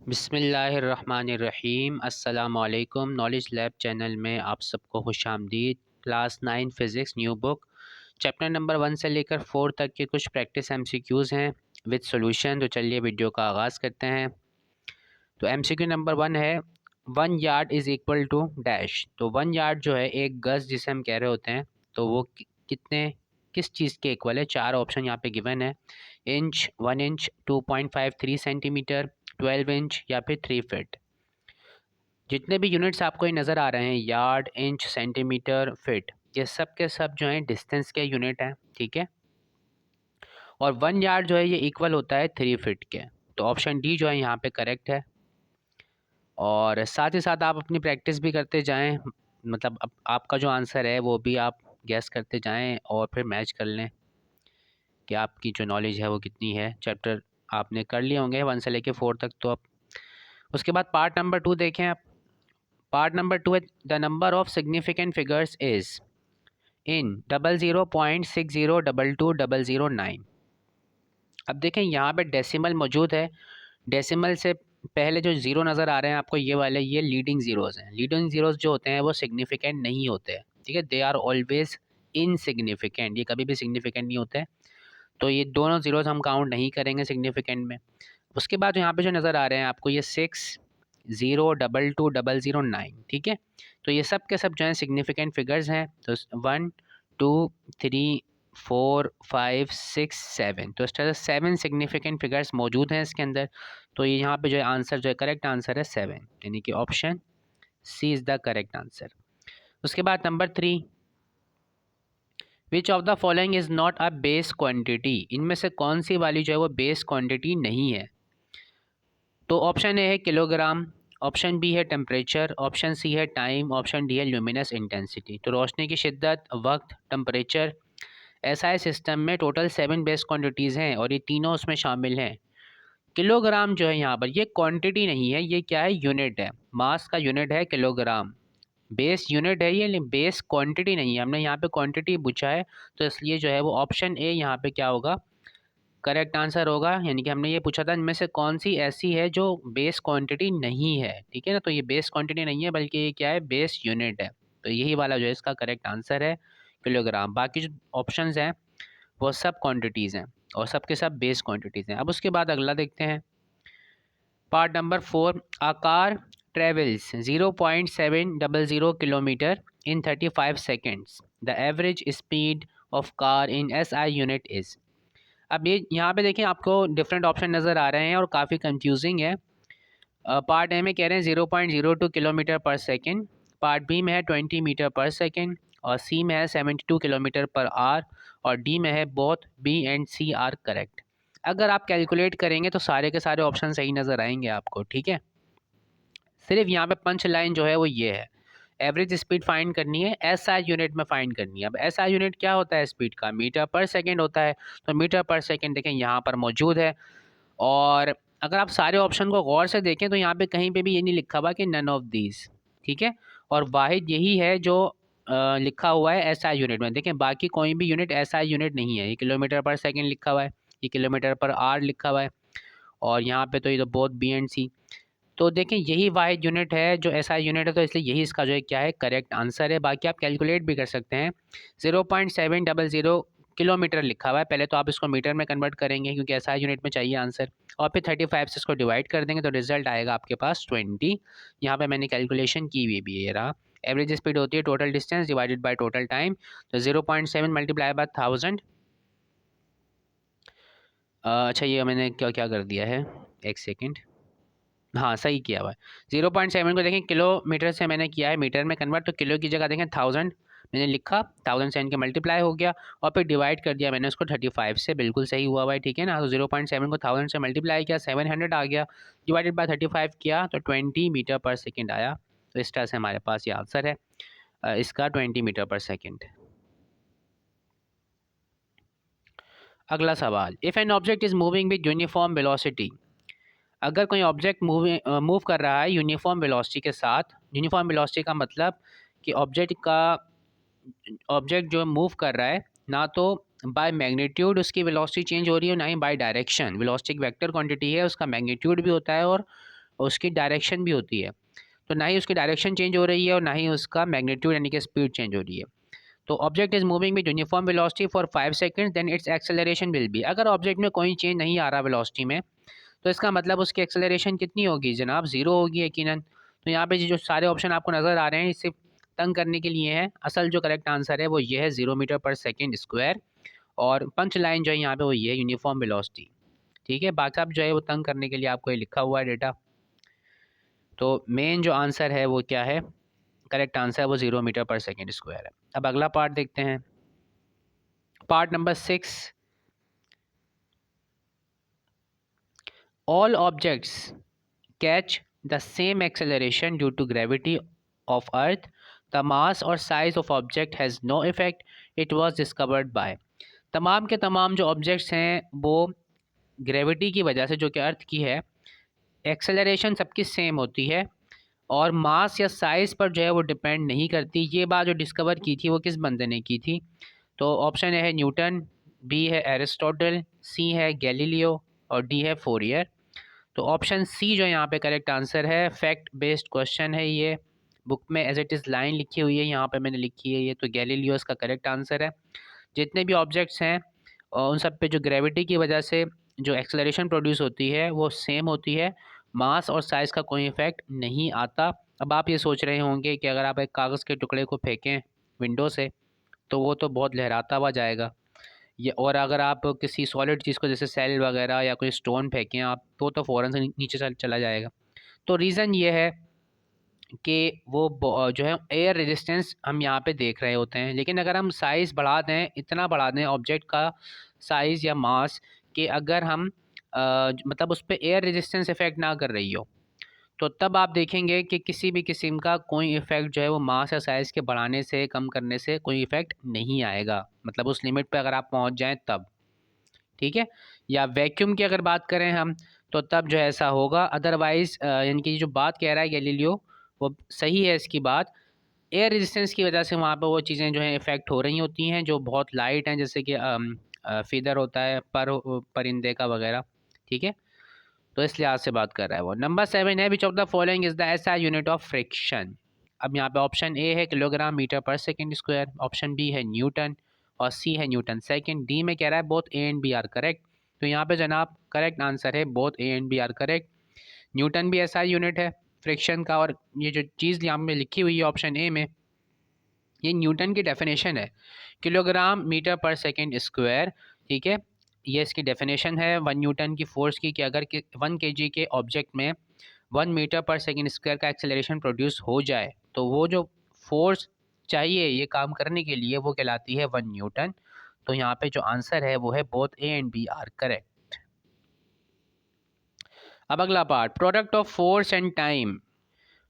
बिस्मिल्लाहिर्रहमानिर्रहीम अस्सलामुअलैकुम। Knowledge lab channel में आप सबको खुशामदीद। Class 9 physics new book chapter number 1 से लेकर 4 तक के कुछ प्रैक्टिस एमसीक्यूज़ हैं विद सॉल्यूशन। तो चलिए वीडियो का आगाज़ करते हैं। तो एमसीक्यू नंबर 1 है 1 yard is equal to dash. तो 1 यार्ड जो है एक गज़ जिसे हम कह रहे होते हैं, तो वो कितने किस चीज़ के इक्वल है। 4 ऑप्शन यहाँ पे गिवन है। इंच, 1 इंच, 2.53 सेंटीमीटर, 12 इंच या फिर 3 फीट। जितने भी यूनिट्स आपको ये नज़र आ रहे हैं, यार्ड, इंच, सेंटीमीटर, फिट, ये सब के सब जो हैं डिस्टेंस के यूनिट हैं, ठीक है। और 1 यार्ड जो है ये इक्वल होता है 3 फीट के। तो ऑप्शन डी जो है यहाँ पे करेक्ट है। और साथ ही साथ आप अपनी प्रैक्टिस भी करते जाएं, मतलब आपका जो आंसर है वो भी आप गैस करते जाएं और फिर मैच कर लें कि आपकी जो नॉलेज है वो कितनी है। चैप्टर आपने कर लिए होंगे 1 से लेके 4 तक। तो अब उसके बाद पार्ट नंबर 2 देखें आप। पार्ट नंबर 2 है the number of significant figures is in 00.60220009। अब देखें यहाँ पे डेसिमल मौजूद है। डेसिमल से पहले जो ज़ीरो नज़र आ रहे हैं आपको, ये वाले, ये लीडिंग ज़ीरोज़ हैं। लीडिंग ज़ीरोज़ जो होते हैं वो सिग्निफिकेंट नहीं होते हैं, ठीक है। दे आर ऑलवेज़ इनसिग्निफिकेंट, ये कभी भी सिग्निफिकेंट नहीं होते हैं। तो ये दोनों ज़ीरोज़ हम काउंट नहीं करेंगे सिग्निफिकेंट में। उसके बाद यहाँ पे जो नज़र आ रहे हैं आपको, ये 60220009, ठीक है। तो ये सब के सब जो हैं सिग्निफिकेंट फिगर्स हैं। तो 1 2 3 4 5 6 7, तो इस तरह से 7 सिग्निफिकेंट फिगर्स मौजूद हैं इसके अंदर। तो ये यहाँ पे जो है आंसर, जो है करेक्ट आंसर है 7, यानी कि option C is the correct answer. उसके बाद number 3, which of the following is not a base quantity. इनमें से कौन सी वाली जो है वो बेस क्वांटिटी नहीं है। तो ऑप्शन ए है किलोग्राम, ऑप्शन बी है टेम्परेचर, ऑप्शन सी है टाइम, ऑप्शन डी है ल्यूमिनस इंटेंसिटी। तो रोशनी की शिद्दत, वक्त, टेम्परेचर। एसआई सिस्टम में टोटल 7 बेस क्वांटिटीज़ हैं और ये तीनों उसमें शामिल हैं। किलोग्राम जो है यहाँ पर, ये क्वांटिटी नहीं है, ये क्या है, यूनिट है। मास का यूनिट है किलोग्राम, बेस यूनिट है ये, बेस क्वांटिटी नहीं है। हमने यहाँ पे क्वांटिटी पूछा है, तो इसलिए जो है वो ऑप्शन ए यहाँ पे क्या होगा, करेक्ट आंसर होगा। यानी कि हमने ये पूछा था इनमें से कौन सी ऐसी है जो बेस क्वांटिटी नहीं है, ठीक है ना। तो ये बेस क्वांटिटी नहीं है, बल्कि ये क्या है, बेस यूनिट है। तो यही वाला जो है इसका करेक्ट आंसर है किलोग्राम। बाकी जो ऑप्शंस हैं वो सब क्वांटिटीज़ हैं और सब के सब बेस क्वांटिटीज़ हैं। अब उसके बाद अगला देखते हैं, पार्ट नंबर 4, आकार travels 0.700 kilometre in 35 seconds, the average speed of car in SI unit is. अब ये यहाँ पे देखें आपको डिफरेंट ऑप्शन नज़र आ रहे हैं और काफ़ी कंफ्यूजिंग है। पार्ट ए में कह रहे हैं 0.02 किलोमीटर पर सेकेंड, पार्ट बी में है 20 मीटर पर सेकेंड, और सी में है 72 किलोमीटर पर आवर, और डी में है both B and C are correct. अगर आप कैलकुलेट करेंगे तो सारे के सारे ऑप्शन सही नज़र आएंगे आपको, ठीक है। सिर्फ यहाँ पे पंच लाइन जो है वो ये है, एवरेज स्पीड फाइंड करनी है, एसआई यूनिट में फाइंड करनी है। अब एसआई यूनिट क्या होता है स्पीड का, मीटर पर सेकंड होता है। तो मीटर पर सेकंड देखें यहाँ पर मौजूद है। और अगर आप सारे ऑप्शन को गौर से देखें तो यहाँ पे कहीं पे भी ये नहीं लिखा हुआ कि नन ऑफ दीज, ठीक है। और वाहिद यही है जो लिखा हुआ है एसआई यूनिट में। देखें बाकी कोई भी यूनिट एसआई यूनिट नहीं है। ये किलोमीटर पर सेकेंड लिखा हुआ है, ये किलोमीटर पर आवर लिखा हुआ है, और यहाँ पे तो ये तो बोथ बी एंड सी। तो देखें यही वाहिद यूनिट है जो एसआई यूनिट है, तो इसलिए यही इसका जो है क्या है, करेक्ट आंसर है। बाकी आप कैलकुलेट भी कर सकते हैं। 0.700 किलोमीटर लिखा हुआ है, पहले तो आप इसको मीटर में कन्वर्ट करेंगे क्योंकि एसआई यूनिट में चाहिए आंसर, और फिर 35 से इसको डिवाइड कर देंगे तो रिजल्ट आएगा आपके पास 20। यहाँ पे मैंने कैलकुलेशन की हुई भी है, ये रहा। एवरेज स्पीड होती है total distance divided by total time. तो 0.7 मल्टीप्लाई बाय 1000। अच्छा ये मैंने क्या क्या कर दिया है, एक सेकेंड, हाँ सही किया हुआ है। 0.7 को देखें किलोमीटर से मैंने किया है मीटर में कन्वर्ट, तो किलो की जगह देखें 1000 मैंने लिखा, 1000 से इनके मल्टीप्लाई हो गया और फिर डिवाइड कर दिया मैंने उसको 35 से, बिल्कुल सही हुआ हुआ है, ठीक है ना। तो 0.7 को 1000 से मल्टीप्लाई किया, 700 आ गया, डिवाइडेड बाय 35 किया तो 20 मीटर पर सेकेंड आया। तो इस तरह से हमारे पास ये आंसर है इसका, 20 मीटर पर सेकेंड। अगला सवाल, if an object is moving with uniform velocity. अगर कोई ऑब्जेक्ट मूव कर रहा है यूनिफॉर्म वेलोसिटी के साथ, यूनिफॉर्म वेलोसिटी का मतलब कि ऑब्जेक्ट जो मूव कर रहा है, ना तो बाय मैग्नीट्यूड उसकी वेलोसिटी चेंज हो रही है, ना ही बाय डायरेक्शन। वेलोसिटी एक वेक्टर क्वांटिटी है, उसका मैग्नीट्यूड भी होता है और और उसकी डायरेक्शन भी होती है। तो ना ही उसकी डायरेक्शन चेंज हो रही है और ना ही उसका मैग्नीट्यूड यानी कि स्पीड चेंज हो रही है। तो object is moving with uniform velocity for 5 seconds, then its acceleration will be, अगर ऑब्जेक्ट में कोई चेंज नहीं आ रहा वेलोसिटी में, तो इसका मतलब उसकी एक्सेलरेशन कितनी होगी जनाब, ज़ीरो होगी यकीनन। तो यहाँ पे जो सारे ऑप्शन आपको नज़र आ रहे हैं इसे तंग करने के लिए हैं। असल जो करेक्ट आंसर है वो ये है 0 मीटर पर सेकेंड स्क्वायर, और पंच लाइन जो है यहाँ पे वो ये है यूनिफॉर्म वेलोसिटी। ठीक है, बाकी साहब जो है वो तंग करने के लिए आपको ये लिखा हुआ है डेटा। तो मेन जो आंसर है वो क्या है, करेक्ट आंसर है वो 0 मीटर पर सेकेंड स्क्वायर है। अब अगला पार्ट देखते हैं, part number 6। All objects catch the same acceleration due to gravity of earth, the mass or size of object has no effect, it was discovered by, तमाम के तमाम जो ऑब्जेक्ट्स हैं वो ग्रेविटी की वजह से, जो कि अर्थ की है, एक्सेलरेशन सबकी सेम होती है और मास या साइज़ पर जो है वो डिपेंड नहीं करती। ये बात जो डिस्कवर की थी वो किस बंदे ने की थी, तो ऑप्शन ए है न्यूटन, बी है एरिस्टोटल, सी है गैलीलियो और डी है फोरियर। तो ऑप्शन सी जो यहाँ पे करेक्ट आंसर है। फैक्ट बेस्ड क्वेश्चन है ये, बुक में एज इट इज़ लाइन लिखी हुई है, यहाँ पे मैंने लिखी है ये, तो गैलीलियोस का करेक्ट आंसर है। जितने भी ऑब्जेक्ट्स हैं उन सब पे जो ग्रेविटी की वजह से जो एक्सेलरेशन प्रोड्यूस होती है वो सेम होती है, मास और साइज़ का कोई इफेक्ट नहीं आता। अब आप ये सोच रहे होंगे कि अगर आप एक कागज़ के टुकड़े को फेंकें विंडो से तो वो तो बहुत लहराता हुआ जाएगा, ये, और अगर आप किसी सॉलिड चीज़ को जैसे सेल वगैरह या कोई स्टोन फेंकें आप तो फ़ौरन से नीचे चला जाएगा। तो रीज़न ये है कि वो जो है एयर रेजिस्टेंस हम यहाँ पे देख रहे होते हैं, लेकिन अगर हम साइज़ बढ़ा दें, इतना बढ़ा दें ऑब्जेक्ट का साइज़ या मास कि अगर हम मतलब उस पर एयर रेजिस्टेंस इफ़ेक्ट ना कर रही हो, तो तब आप देखेंगे कि किसी भी किस्म का कोई इफ़ेक्ट जो है वो मास या साइज़ के बढ़ाने से कम करने से कोई इफ़ेक्ट नहीं आएगा, मतलब उस लिमिट पे अगर आप पहुंच जाएं तब। ठीक है, या वैक्यूम की अगर बात करें हम तो तब जो है ऐसा होगा, अदरवाइज़ यानी कि जो बात कह रहा है गैलीलियो वो सही है इसकी बात। एयर रेजिस्टेंस की वजह से वहाँ पर वो चीज़ें जो हैं इफ़ेक्ट हो रही होती हैं जो बहुत लाइट हैं, जैसे कि फ़ीदर होता है परिंदे का वगैरह। ठीक है, तो इस लिहाज से बात कर रहा है वो। नंबर 7 है, विच of the following is the SI unit of friction. अब यहाँ पे ऑप्शन ए है किलोग्राम मीटर पर सेकेंड स्क्वायर, ऑप्शन बी है न्यूटन और सी है न्यूटन सेकेंड, डी में कह रहा है both A and B are correct. तो यहाँ पे जनाब करेक्ट आंसर है both A and B are correct. Newton भी एसआई यूनिट है फ्रिक्शन का, और ये जो चीज़ यहाँ में लिखी हुई है ऑप्शन ए में, ये न्यूटन की डेफिनेशन है, किलोग्राम मीटर पर सेकेंड स्क्वायर। ठीक है, ये इसकी डेफिनेशन है 1 न्यूटन की फोर्स की, कि अगर 1 kg के ऑब्जेक्ट में 1 मीटर पर सेकेंड स्क्वायर का एक्सेलरेशन प्रोड्यूस हो जाए तो वो जो फोर्स चाहिए ये काम करने के लिए वो कहलाती है 1 न्यूटन। तो यहाँ पे जो आंसर है वो है both A and B are correct. अब अगला part, product of force and time.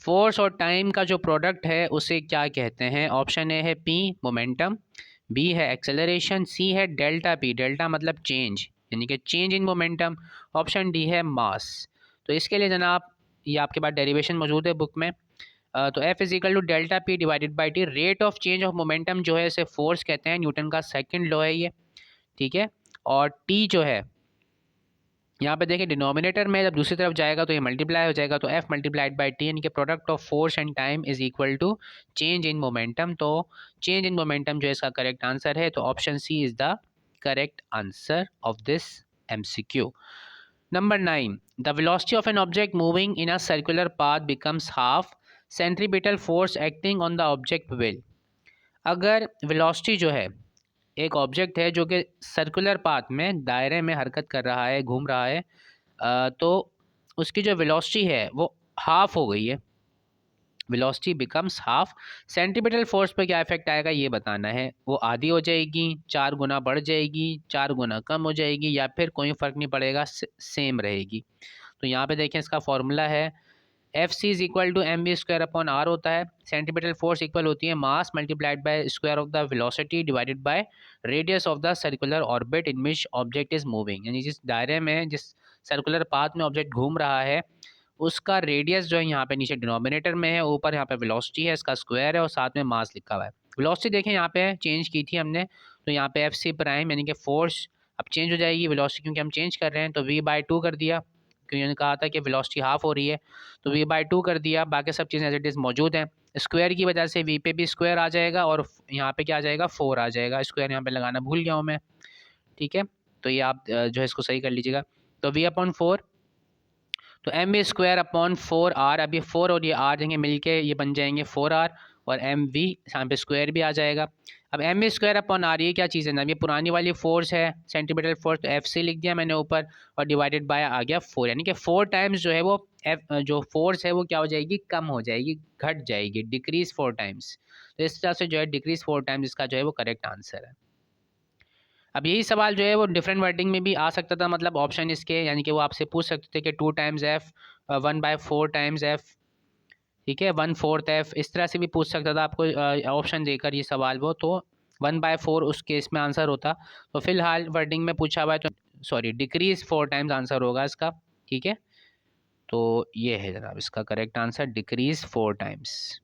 Force और टाइम का जो प्रोडक्ट है उसे क्या कहते हैं। ऑप्शन ए है पी मोमेंटम, बी है एक्सेलरेशन, सी है डेल्टा पी, डेल्टा मतलब चेंज यानी कि change in momentum, option D है मास। तो इसके लिए जनाब ये आपके पास डेरिवेशन मौजूद है बुक में। तो F is equal to delta P divided by T, rate of change of momentum जो है इसे फोर्स कहते हैं, न्यूटन का सेकंड लॉ है ये। ठीक है, और टी जो है यहाँ पे देखिए डिनोमिनेटर में जब दूसरी तरफ जाएगा तो ये मल्टीप्लाई हो जाएगा, तो एफ मल्टीप्लाइड बाई टी यानी कि product of force and time is equal to change in momentum. तो चेंज इन मोमेंटम जो है इसका करेक्ट आंसर है, तो option C is the correct answer of this MCQ। Number 9, the velocity of an object moving in a circular path becomes half centripetal force acting on the object will. अगर velocity जो है, एक object है जो कि circular path में दायरे में हरकत कर रहा है, घूम रहा है, तो उसकी जो वेलोसिटी है वो हाफ हो गई है, velocity becomes half, centripetal force पे क्या इफेक्ट आएगा ये बताना है। वो आधी हो जाएगी, 4 गुना बढ़ जाएगी, 4 गुना कम हो जाएगी, या फिर कोई फ़र्क नहीं पड़ेगा, सेम रहेगी। तो यहाँ पे देखें इसका फॉर्मूला है F C is equal to M V square upon R होता है। सेंटीमीटर फोर्स इक्वल होती है mass multiplied by square of the velocity divided by radius of the circular orbit in which object is moving, यानी जिस दायरे में, जिस circular path में ऑब्जेक्ट घूम रहा है उसका रेडियस जो है यहाँ पे नीचे डिनोमिनेटर में है, ऊपर यहाँ पे वेलोसिटी है, इसका स्क्वायर है और साथ में मास लिखा हुआ है। वेलोसिटी देखें यहाँ पे चेंज की थी हमने, तो यहाँ पे एफ सी प्राइम यानी कि फोर्स अब चेंज हो जाएगी, वेलोसिटी क्योंकि हम चेंज कर रहे हैं तो v/2 कर दिया, क्योंकि उन्होंने कहा था कि वेलोसिटी हाफ हो रही है, तो v/2 कर दिया, बाकी सब चीज़ें एज इट इज़ मौजूद हैं। स्क्वायर की वजह से v पे भी स्क्वायर आ जाएगा और यहाँ पे क्या आ जाएगा 4 आ जाएगा, स्क्वायर यहाँ पे लगाना भूल गया हूँ मैं, ठीक है। तो ये आप जो है इसको सही कर लीजिएगा। तो v/4 तो M V square upon 4r, अब ये 4 और ये r देंगे मिलके ये बन जाएंगे 4r और एम वी यहाँ पे स्क्वायर भी आ जाएगा। अब M V square upon R ये क्या चीज़ है ना, ये पुरानी वाली फोर्स है सेंटीमीटर फोर्स, तो एफ सी लिख दिया मैंने ऊपर और डिवाइडेड बाय आ गया 4, यानी कि 4 टाइम्स जो है वो एफ जो फोर्स है वो क्या हो जाएगी, कम हो जाएगी, घट जाएगी, डिक्रीज 4 टाइम्स। तो इस तरह से जो है डिक्रीज 4 टाइम्स इसका जो है वो करेक्ट आंसर है। अब यही सवाल जो है वो डिफरेंट वर्डिंग में भी आ सकता था, मतलब ऑप्शन इसके, यानी कि वो आपसे पूछ सकते थे कि 2 टाइम्स एफ, 1/4 टाइम्स एफ, ठीक है, 1/4 एफ, इस तरह से भी पूछ सकता था आपको ऑप्शन देकर ये सवाल वो, तो 1/4 उस केस में आंसर होता। तो फिलहाल वर्डिंग में पूछा हुआ है तो सॉरी डिक्रीज 4 टाइम्स आंसर होगा इसका, ठीक है। तो ये है जनाब इसका correct answer, decrease 4 times,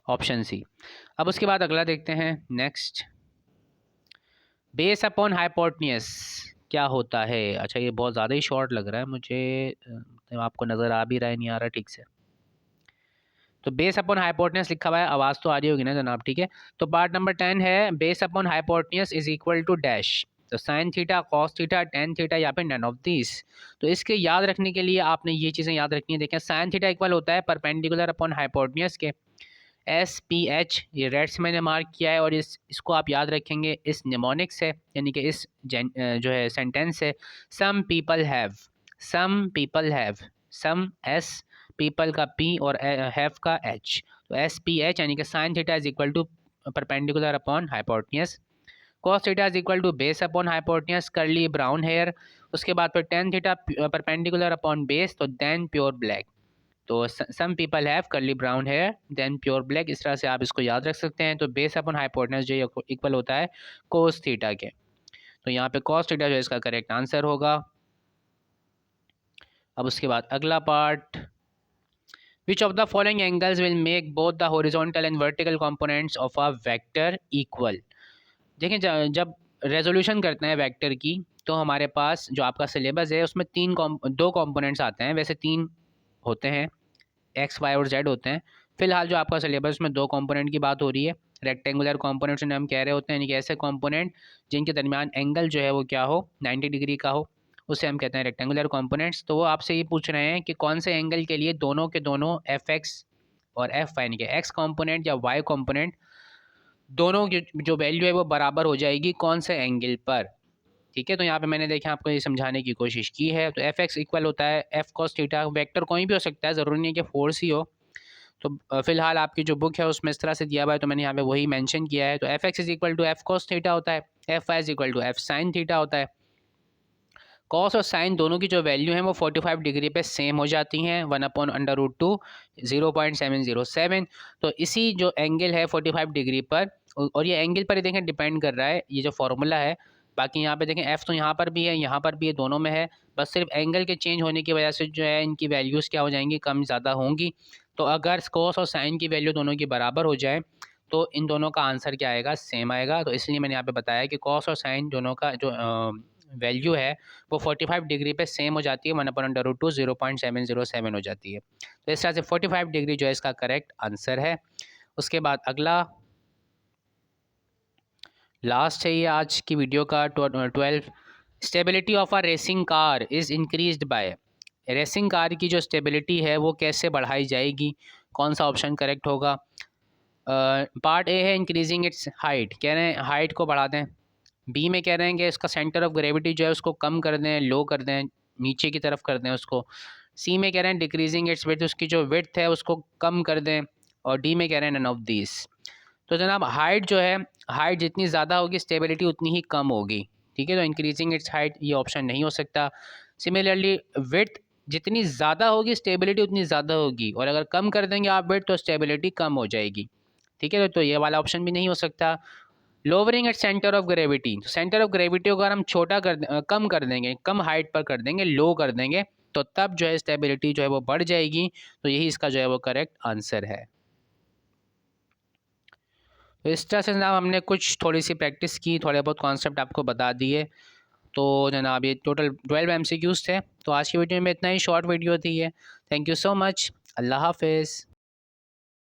option C. अब उसके बाद अगला देखते हैं नेक्स्ट, बेस अपॉन हाइपोटेन्यूज क्या होता है। अच्छा ये बहुत ज़्यादा ही शॉर्ट लग रहा है मुझे, तो आपको नज़र आ भी रहा है नहीं आ रहा ठीक से। तो बेस अपॉन हाइपोटेन्यूज लिखा हुआ है, आवाज़ तो आ रही होगी ना जनाब, ठीक है। तो पार्ट नंबर 10 है, base upon hypotenuse is equal to dash, तो sine theta, cos theta, tan theta या फिर नन ऑफ दिस। तो इसके याद रखने के लिए आपने ये चीज़ें याद रखनी है। देखें साइन थीटा इक्वल होता है परपेंडिकुलर अपॉन हाइपोटेन्यूज के, SPH ये रेड से मैंने मार्क किया है, और इसको आप याद रखेंगे इस निमोनिक से, यानी कि इस जो है सेंटेंस से, some people have, some people have, some S, people का P और हैव का H, तो SPH यानी कि sine theta is equal to perpendicular upon hypotenuse, cos theta is equal to base upon hypotenuse, curly brown hair, उसके बाद फिर tan theta perpendicular upon base, तो देन प्योर ब्लैक, तो some people have curly brown hair then pure black, इस तरह से आप इसको याद रख सकते हैं। तो बेस अपॉन हाइपोटेन्यूज जो इक्वल होता है कोस थीटा के, तो यहाँ पे कॉस थीटा जो है इसका करेक्ट आंसर होगा। अब उसके बाद अगला part, which of the following angles will make both the horizontal and vertical components of a vector equal. देखें जब रेजोल्यूशन करते हैं वेक्टर की, तो हमारे पास जो आपका सिलेबस है उसमें दो कंपोनेंट्स आते हैं, वैसे तीन होते हैं, एक्स वाई और जेड होते हैं। फिलहाल जो आपका सिलेबस में दो कंपोनेंट की बात हो रही है, रेक्टेंगुलर कंपोनेंट्स हम कह रहे होते हैं, यानी कि ऐसे कंपोनेंट जिनके दरमियान एंगल जो है वो क्या हो, 90 डिग्री का हो, उसे हम कहते हैं रेक्टेंगुलर कंपोनेंट्स। तो वो आपसे ये पूछ रहे हैं कि कौन से एंगल के लिए दोनों के दोनों एफ एक्स और एफ वाई, यानी कि एक्स कंपोनेंट या वाई कंपोनेंट दोनों की जो वैल्यू है वो बराबर हो जाएगी कौन से एंगल पर, ठीक है। तो यहाँ पे मैंने देखा आपको ये समझाने की कोशिश की है। तो एफ एक्स इक्वल होता है एफ कॉस थीटा, वेक्टर कोई भी हो सकता है, ज़रूरी नहीं कि फोर्स ही हो। तो फिलहाल आपकी जो बुक है उसमें इस तरह से दिया हुआ है, तो मैंने यहाँ पे वही मेंशन किया है। तो F X is equal to F cos theta होता है, F Y is equal to F sine theta होता है। कॉस और साइन दोनों की जो वैल्यू है वो 45 डिग्री पे सेम हो जाती हैं, 1/√2 0.707। तो इसी जो एंगल है 45 डिग्री पर, और ये एंगल पर ही देखें डिपेंड कर रहा है ये जो फार्मूला है। बाकी यहाँ पे देखें एफ तो यहाँ पर भी है, यहाँ पर भी है, दोनों में है, बस सिर्फ एंगल के चेंज होने की वजह से जो है इनकी वैल्यूज़ क्या हो जाएंगी, कम ज़्यादा होंगी। तो अगर कॉस और साइन की वैल्यू दोनों की बराबर हो जाए तो इन दोनों का आंसर क्या आएगा, सेम आएगा। तो इसलिए मैंने यहाँ पे बताया कि कॉस और साइन दोनों का जो वैल्यू है वो 45 डिग्री पे सेम हो जाती है, 1/√2 0.707 हो जाती है। तो इस तरह से 45 डिग्री जो है इसका करेक्ट आंसर है। उसके बाद अगला लास्ट है ये आज की वीडियो का 12, stability of a racing car is increased by, racing car की जो स्टेबिलिटी है वो कैसे बढ़ाई जाएगी, कौन सा ऑप्शन करेक्ट होगा। पार्ट ए है इंक्रीजिंग इट्स हाइट, कह रहे हैं हाइट को बढ़ा दें। बी में कह रहे हैं कि इसका सेंटर ऑफ ग्रेविटी जो है उसको कम कर दें, लो कर दें, नीचे की तरफ कर दें उसको। सी में कह रहे हैं डिक्रीजिंग इट्स विड्थ, उसकी जो विड्थ है उसको कम कर दें। और डी में कह रहे हैं नन ऑफ दिस। तो जनाब हाइट जो है, हाइट जितनी ज़्यादा होगी स्टेबिलिटी उतनी ही कम होगी, ठीक है। तो इंक्रीजिंग इट्स हाइट ये ऑप्शन नहीं हो सकता। सिमिलरली विड्थ जितनी ज़्यादा होगी स्टेबिलिटी उतनी ज़्यादा होगी, और अगर कम कर देंगे आप विड्थ तो स्टेबिलिटी कम हो जाएगी, ठीक है। तो ये वाला ऑप्शन भी नहीं हो सकता। Lowering at centre of gravity, centre of gravity को अगर हम कम कर देंगे, कम हाइट पर कर देंगे, लो कर देंगे, तो तब जो है स्टेबिलिटी जो है वो बढ़ जाएगी। तो यही इसका जो है वो करेक्ट आंसर है। तो इस तरह से जनाब हमने कुछ थोड़ी सी प्रैक्टिस की, थोड़े बहुत कॉन्सेप्ट आपको बता दिए। तो जनाब ये टोटल 12 MCQs थे। तो आज की वीडियो में इतना ही, शॉर्ट वीडियो थी ये। Thank you so much. Allah हाफिज़।